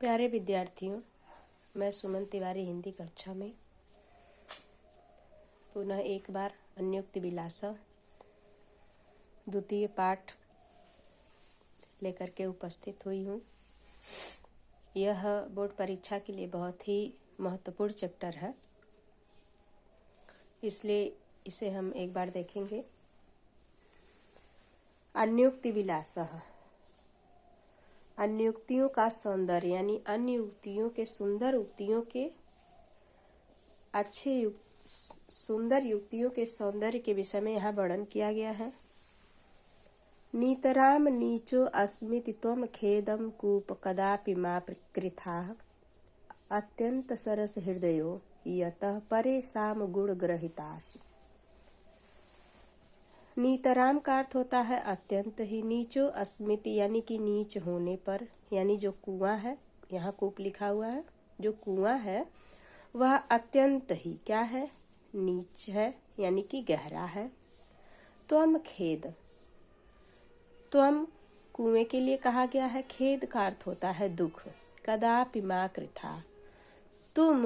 प्यारे विद्यार्थियों, मैं सुमन तिवारी हिंदी कक्षा में पुनः एक बार अन्योक्ति विलासा द्वितीय पाठ लेकर के उपस्थित हुई हूँ। यह बोर्ड परीक्षा के लिए बहुत ही महत्वपूर्ण चैप्टर है, इसलिए इसे हम एक बार देखेंगे। अन्योक्ति विलासः, अन्योक्तियों का सौंदर्य यानी अन्य युक्तियों के सुंदर युक्तियों के सुंदर युक्तियों के सौंदर्य के विषय में यहाँ वर्णन किया गया है। नीतराम नीचो अस्मिति त्वम खेदम कूप कदापि मा कृथाः अत्यंत सरस हृदयो यतः परेशान गुण ग्रहितासु। नीतराम का अर्थ होता है अत्यंत ही, नीचो अस्मिति यानी कि नीच होने पर, यानी जो कुआं है, यहाँ कूप लिखा हुआ है, जो कुआं है वह अत्यंत ही क्या है, नीच है यानी कि गहरा है। त्वम खेद, त्वम कुएं के लिए कहा गया है, खेद का अर्थ होता है दुख। कदापि मा कृथा, तुम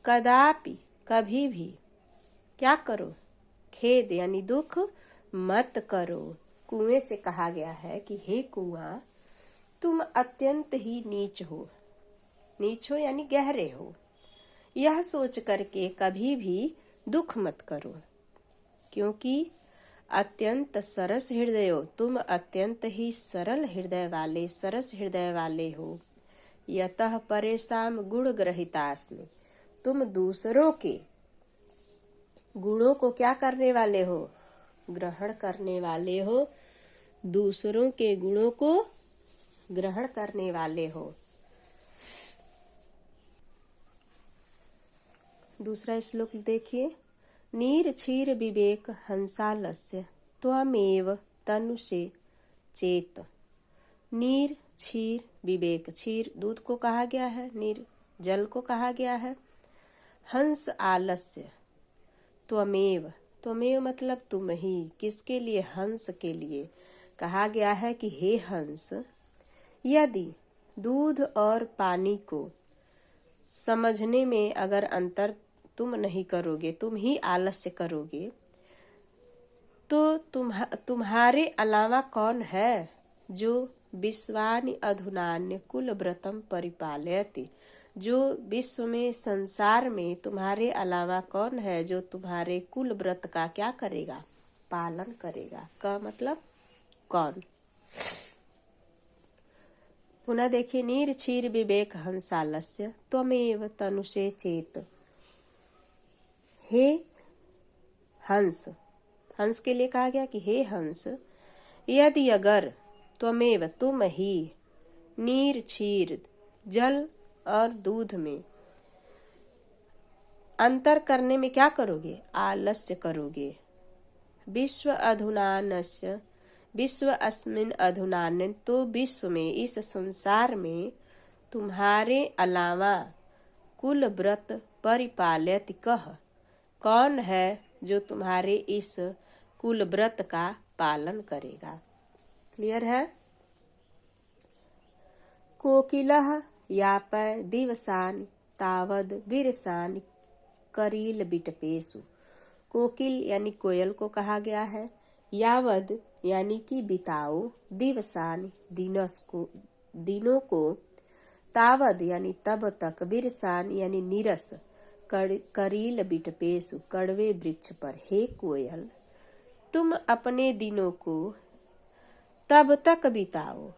कदापि कभी भी क्या करो, खेद यानी दुख मत करो। कुएं से कहा गया है कि हे कुआं, तुम अत्यंत ही नीच हो यानी गहरे हो, यह सोच करके कभी भी दुख मत करो, क्योंकि अत्यंत सरस हृदय हो, तुम अत्यंत ही सरल हृदय वाले, सरस हृदय वाले हो। यतः परेशान गुण ग्रहितास्मि, तुम दूसरों के गुणों को क्या करने वाले हो, ग्रहण करने वाले हो, दूसरों के गुणों को ग्रहण करने वाले हो। दूसरा श्लोक देखिए। नीर क्षीर विवेक हंसालस्य त्वमेव तनुषे चेत। नीर क्षीर विवेक, क्षीर दूध को कहा गया है, नीर जल को कहा गया है। हंस आलस्य, त्वमेव, त्वमेव मतलब तुम ही, किसके लिए, हंस के लिए कहा गया है कि हे हंस, यदि दूध और पानी को समझने में अगर अंतर तुम नहीं करोगे, तुम ही आलस्य करोगे, तो तुम्हारे अलावा कौन है जो विश्वानि अधुनान्य कुल व्रतम परिपालयति, जो विश्व में, संसार में तुम्हारे अलावा कौन है जो तुम्हारे कुल व्रत का क्या करेगा, पालन करेगा। का मतलब कौन। पुनः देखिए। नीर क्षीर विवेक हंसालस्य त्वमेव तनुषे चेत। हे हंस, हंस के लिए कहा गया कि हे हंस, यदि अगर त्वमेव तुम ही, नीर क्षीर जल और दूध में अंतर करने में क्या करोगे, आलस्य करोगे। विश्व अधुनानस्य, विश्व अस्मिन् अधुनान, तो विश्व में, इस संसार में तुम्हारे अलावा कुल व्रत परिपालयति कह, कौन है जो तुम्हारे इस कुल व्रत का पालन करेगा। क्लियर है। कोकिलः यापय दिवसानि तावद विरसानि करील बिटपेसु। कोकिल यानी कोयल को कहा गया है, यावद यानी कि बिताओ, दिवसानि दिनों को, तावद यानी तब तक, विरसान यानी नीरस, करील बिटपेसु कड़वे वृक्ष पर। हे कोयल, तुम अपने दिनों को तब तक बिताओ,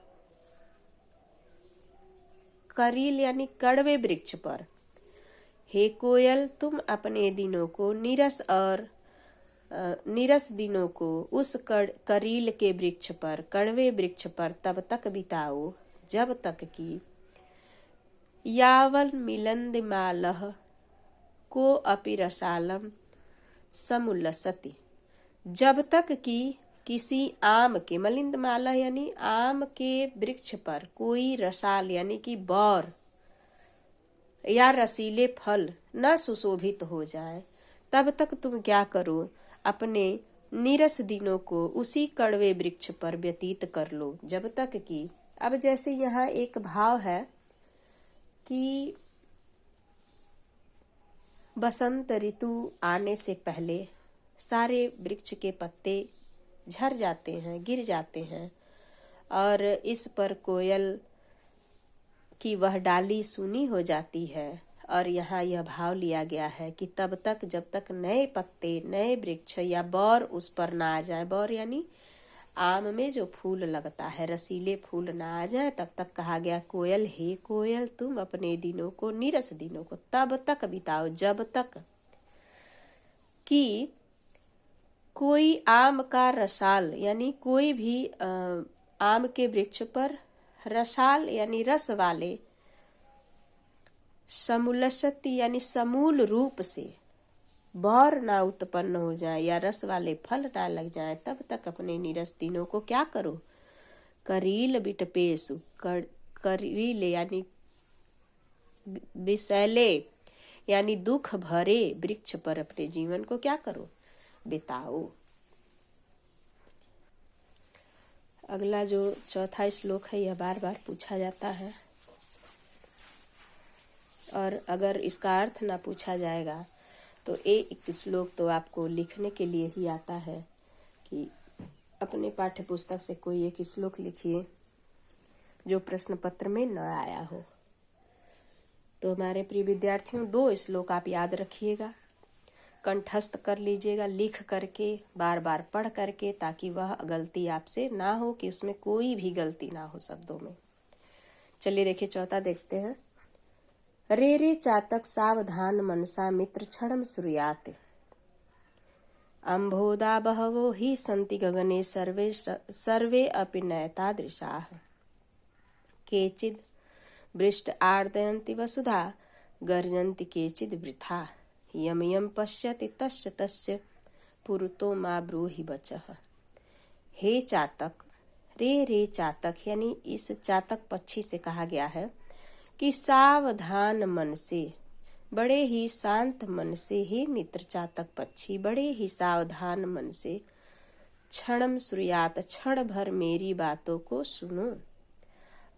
करील यानी कड़वे वृक्ष पर। हे कोयल, तुम अपने दिनों को नीरस दिनों को उस करील के वृक्ष पर, कड़वे वृक्ष पर तब तक बिताओ जब तक कि यावल मिलंद मालह को अपि रसालम समुल्लसति, जब तक कि किसी आम के, मलिंद माला यानी आम के वृक्ष पर कोई रसाल यानी कि बौर या रसीले फल न सुशोभित हो जाए, तब तक तुम क्या करो, अपने नीरस दिनों को उसी कड़वे वृक्ष पर व्यतीत कर लो, जब तक कि, अब जैसे यहाँ एक भाव है कि बसंत ऋतु आने से पहले सारे वृक्ष के पत्ते झड़ जाते हैं, गिर जाते हैं, और इस पर कोयल की वह डाली सूनी हो जाती है। और यहाँ यह भाव लिया गया है कि तब तक जब तक नए पत्ते, नए वृक्ष या बौर उस पर ना आ जाए, बौर यानी आम में जो फूल लगता है, रसीले फूल ना आ जाए, तब तक कहा गया कोयल, हे कोयल तुम अपने दिनों को, नीरस दिनों को तब तक बिताओ जब तक कि कोई आम का रसाल यानी कोई भी आम के वृक्ष पर रसाल यानी रस वाले समूलसति यानी समूल रूप से बौर ना उत्पन्न हो जाए या रस वाले फल ना लग जाए, तब तक अपने नीरस दिनों को क्या करो, करील बिटपेसु, करीले यानी विषैले यानी दुख भरे वृक्ष पर अपने जीवन को क्या करो, बिताओ। अगला जो चौथा श्लोक है यह बार बार पूछा जाता है, और अगर इसका अर्थ ना पूछा जाएगा तो एक श्लोक तो आपको लिखने के लिए ही आता है कि अपने पाठ्य पुस्तक से कोई एक श्लोक लिखिए जो प्रश्न पत्र में न आया हो। तो हमारे प्रिय विद्यार्थियों, 2 श्लोक आप याद रखिएगा, कंठस्थ कर लीजिएगा, लिख करके, बार बार पढ़ करके, ताकि वह गलती आपसे ना हो, कि उसमें कोई भी गलती ना हो शब्दों में। चलिए देखिए चौथा देखते हैं। रे रे चातक सावधान मनसा मित्र क्षणम श्रूयात्, अम्भोदा बहवो हि सन्ति गगने सर्वे अपि नयतादृशाः, केचिद् वृष्ट आर्दयन्ति वसुधा गर्जन्ति केचिद् वृथा, यम यम पश्यति तस्य तस्य पुरतो मा ब्रूहि वचः। हे चातक, रे रे चातक यानी इस चातक पक्षी से कहा गया है कि सावधान मन से, बड़े ही शांत मन से, हे मित्र चातक पक्षी, बड़े ही सावधान मन से, क्षणम श्रूयात्, क्षण भर मेरी बातों को सुनो।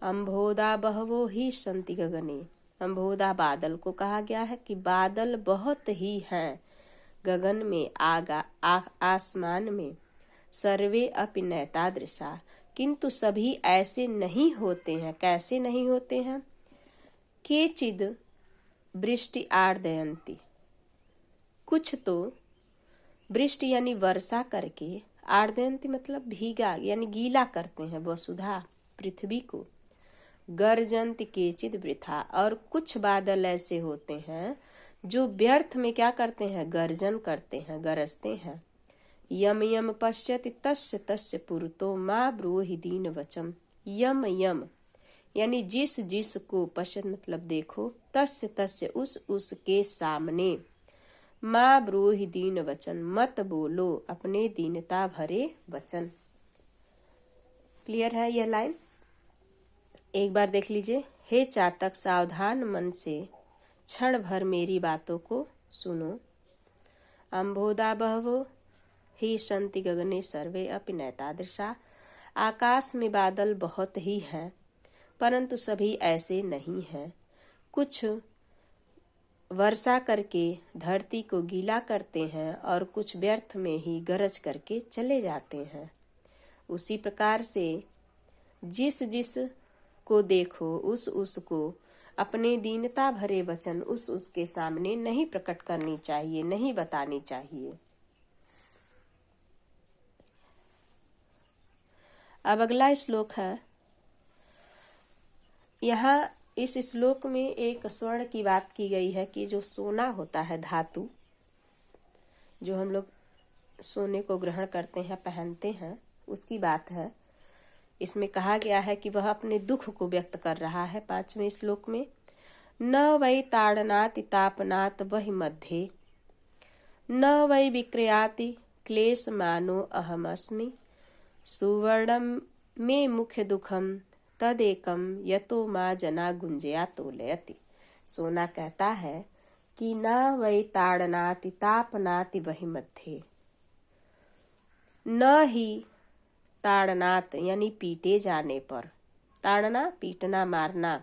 अम्भोदा बहवो ही सन्ति गगने, अम्भोदा बादल को कहा गया है कि बादल बहुत ही हैं गगन में, आसमान में, सर्वे अपि नयतादृशा, किंतु सभी ऐसे नहीं होते हैं। कैसे नहीं होते हैं? केचिद वृष्टि आर्दयन्ति, कुछ तो वृष्टि यानी वर्षा करके, आर्दयन्ति मतलब भीगा यानी गीला करते हैं, वसुधा पृथ्वी को, गर्जन्ति केचिद वृथा, और कुछ बादल ऐसे होते हैं जो व्यर्थ में क्या करते हैं, गर्जन करते हैं, गरजते हैं। यम यम पश्यति तस्य तस्य पुरतो मा ब्रूहि दीन वचम, यम यम यानी जिस जिस को, पश्यत मतलब देखो, तस्य तस्य उस के सामने, माँ ब्रूहि दीन वचन मत बोलो अपने दीनता भरे वचन। क्लियर है यह लाइन? एक बार देख लीजिए। हे चातक सावधान मन से क्षण भर मेरी बातों को सुनो। अम्भोदा बहवो ही सन्ति गगने सर्वे अपि नयतादृशा, आकाश में बादल बहुत ही हैं परंतु सभी ऐसे नहीं हैं। कुछ वर्षा करके धरती को गीला करते हैं और कुछ व्यर्थ में ही गरज करके चले जाते हैं। उसी प्रकार से जिस जिस को देखो उस को अपने दीनता भरे वचन उस के सामने नहीं प्रकट करनी चाहिए, नहीं बतानी चाहिए। अब अगला श्लोक है। यहाँ इस श्लोक में एक स्वर्ण की बात की गई है कि जो सोना होता है, धातु, जो हम लोग सोने को ग्रहण करते हैं, पहनते हैं, उसकी बात है। इसमें कहा गया है कि वह अपने दुख को व्यक्त कर रहा है 5वें श्लोक में। न वै ताड़नाति तापनात् वहि मध्ये, न वै विक्रियाति क्लेश मानो अहमस्मि, सुवर्णम मे मुख्य दुखम तदेकम यतो मा जना गुंजया तोलयति। सोना कहता है कि न वै ताड़नाति तापनाति वहि मध्ये, न ही ताड़नात यानी पीटे जाने पर, ताड़ना पीटना मारना,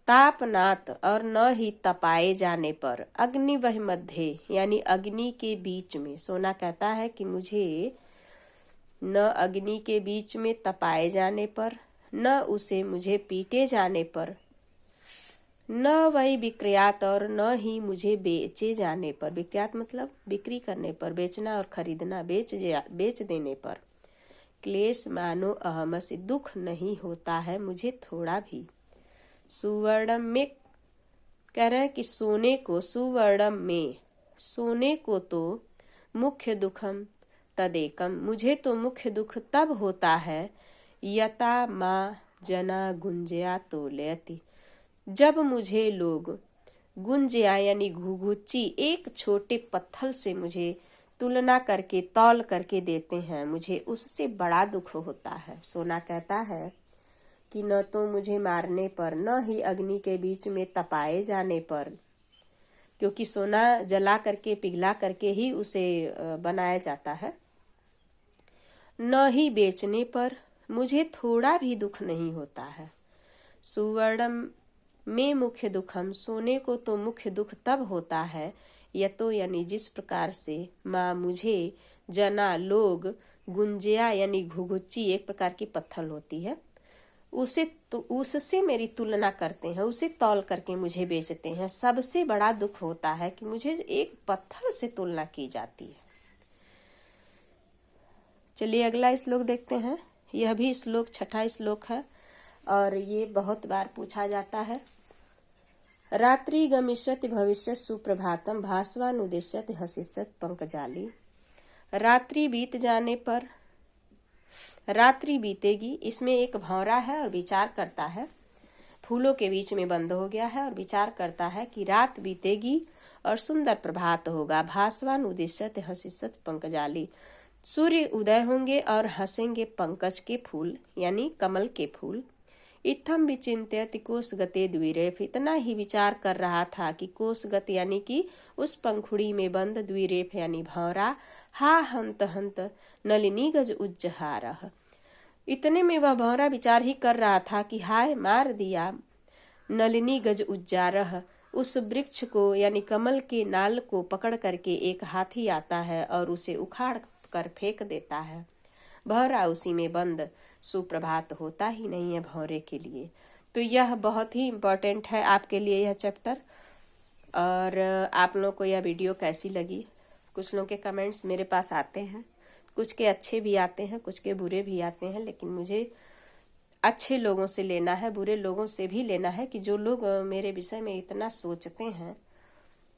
तापनात और न ही तपाए जाने पर, अग्नि वह मध्य यानी अग्नि के बीच में। सोना कहता है कि मुझे न अग्नि के बीच में तपाए जाने पर, न उसे मुझे पीटे जाने पर, न वही विक्रयात और न ही मुझे बेचे जाने पर। विक्रयात मतलब बिक्री करने पर, बेचना और खरीदना, बेच देने पर। क्लेश मानो अहमसि, दुख नहीं होता है मुझे थोड़ा भी। सुवर्णम में कह रहे हैं कि सोने को, सुवर्णम में, सोने को तो मुख्य दुखम तदेकम, मुझे तो मुख्य दुख तब होता है, यता माँ जना गुंजया तो लेती, जब मुझे लोग गुंजया यानी घुघुची एक छोटे पत्थर से मुझे तुलना करके, तौल करके देते हैं, मुझे उससे बड़ा दुख होता है। सोना कहता है कि न तो मुझे मारने पर, न ही अग्नि के बीच में तपाए जाने पर, क्योंकि सोना जला करके, पिघला करके ही उसे बनाया जाता है, न ही बेचने पर मुझे थोड़ा भी दुख नहीं होता है। सुवर्णम में मुख्य दुखम, सोने को तो मुख्य दुख तब होता है, यतो यानी जिस प्रकार से, माँ मुझे, जना लोग, गुंजिया यानी घुघुची एक प्रकार की पत्थर होती है, उससे मेरी तुलना करते हैं, उसे तौल करके मुझे बेचते हैं। सबसे बड़ा दुख होता है कि मुझे एक पत्थर से तुलना की जाती है। चलिए अगला श्लोक देखते हैं। यह भी श्लोक 6वां श्लोक है और ये बहुत बार पूछा जाता है। रात्रि गमिष्यति भविष्य सुप्रभातम, भास्वानुदेश्यति हसिष्यति पंकजाली। रात्रि बीत जाने पर, रात्रि बीतेगी, इसमें एक भौरा है और विचार करता है, फूलों के बीच में बंद हो गया है और विचार करता है कि रात बीतेगी और सुंदर प्रभात होगा। भास्वानुदेश्यति हसिष्यति पंकजाली, सूर्य उदय होंगे और हंसेंगे पंकज के फूल यानी कमल के फूल। इत्थम विचिन्त्यति कोशगते द्विरेफ, इतना ही विचार कर रहा था कि कोशगत यानी कि उस पंखुड़ी में बंद, द्विरेफ यानी भौरा, हा हंत हंत नलिनी गज उज्जहारः, इतने में वह भौरा विचार ही कर रहा था कि हाय मार दिया नलिनी गज उज्जारः, उस वृक्ष को यानी कमल के नाल को पकड़ करके एक हाथी आता है और उसे उखाड़ कर फेंक देता है। भौरा उसी में बंद, सुप्रभात होता ही नहीं है भौरे के लिए। तो यह बहुत ही इम्पोर्टेंट है आपके लिए यह चैप्टर। और आप लोगों को यह वीडियो कैसी लगी? कुछ लोगों के कमेंट्स मेरे पास आते हैं, कुछ के अच्छे भी आते हैं, कुछ के बुरे भी आते हैं, लेकिन मुझे अच्छे लोगों से लेना है, बुरे लोगों से भी लेना है कि जो लोग मेरे विषय में इतना सोचते हैं,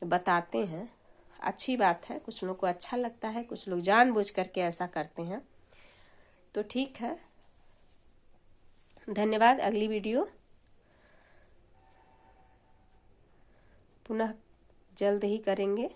बताते हैं, अच्छी बात है। कुछ लोगों को अच्छा लगता है, कुछ लोग जानबूझ करके ऐसा करते हैं, तो ठीक है। धन्यवाद। अगली वीडियो पुनः जल्द ही करेंगे।